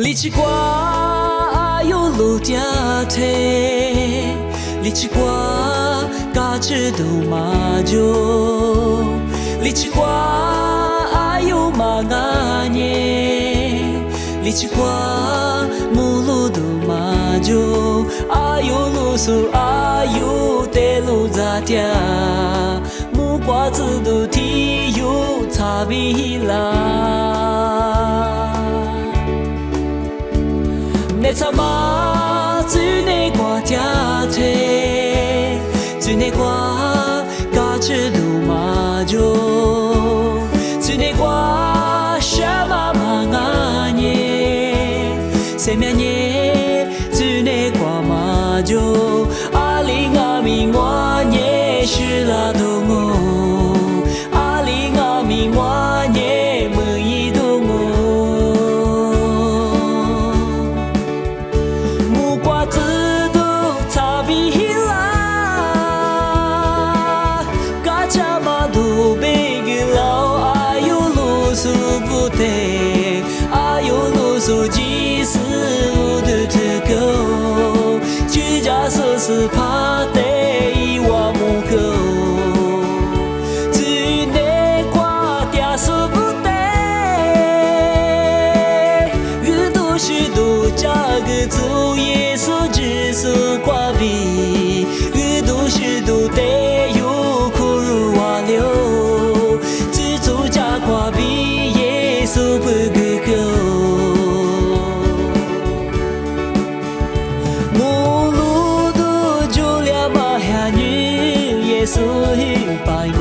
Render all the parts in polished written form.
你去过有路点退，你去过嘎吱都马就，你去过有马嘎年，你去过木路都马就，有路数有得路咋点，木瓜子都提有差别啦。你怎么只能挂掉腿？只能挂嘎吱都马就，只能挂什么马年？什么年？只能挂马就，阿里阿米我年是拉东哦，阿里阿米我年没一东哦。手机是我的这个，居家设施怕得一瓦木狗，只能挂掉手不得，我都是都加个主耶稣只是挂比，我都是都得有苦如瓦流，只主加挂比耶稣不个狗。所以拜我，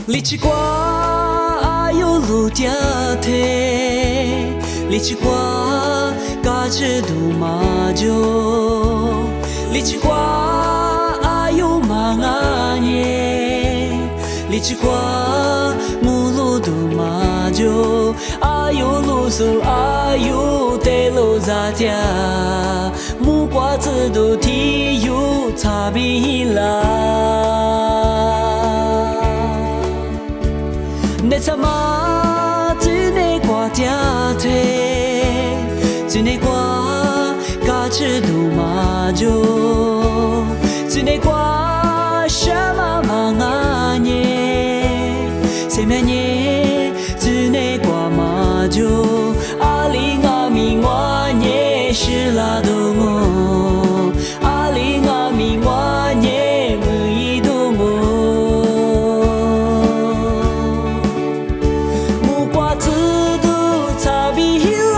你去过有路点退，你去过嘎吱都马就，你去过有马年。你去过木路都马就，有路数有得路咋点，木瓜子都提有差别啦。你怎么只能挂掉腿？只能挂嘎吱都马就，只能挂什么马年？什么年只能挂马就，阿里阿米我年是拉东哦，阿里阿米我年没一东哦，木瓜子都差别啦，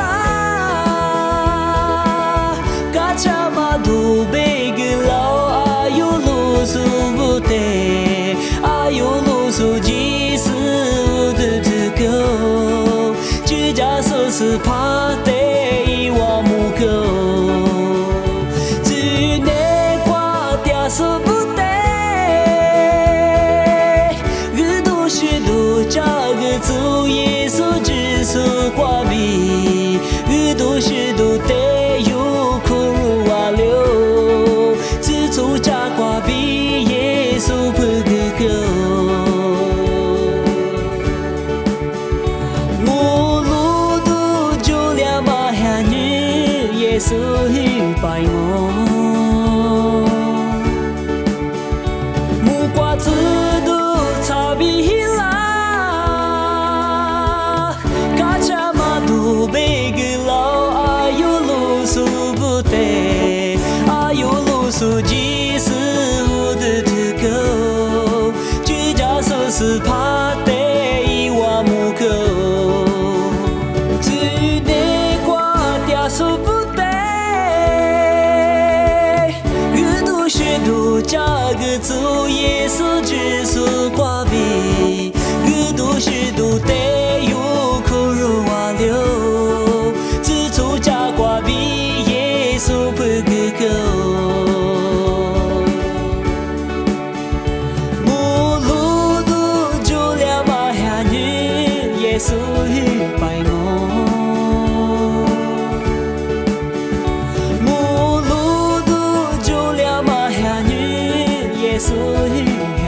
嘎cha嘛都被个老有路数不得，有路数几时？居家设施怕得一瓦木狗，只能挂掉手不得，我都是都加个主耶稣只是挂比，我都是都得有苦如瓦流，只出加挂比耶稣不个狗。所以拜我，木瓜子都差别啦，嘎cha嘛都被个老有路数不得，有路数几时我的这个，居家设施怕得一瓦木狗，只能挂掉手不得。都加个主耶稣只是挂比，我都是都得有苦如瓦流，只出加挂比耶稣不个狗，木路都就ဆို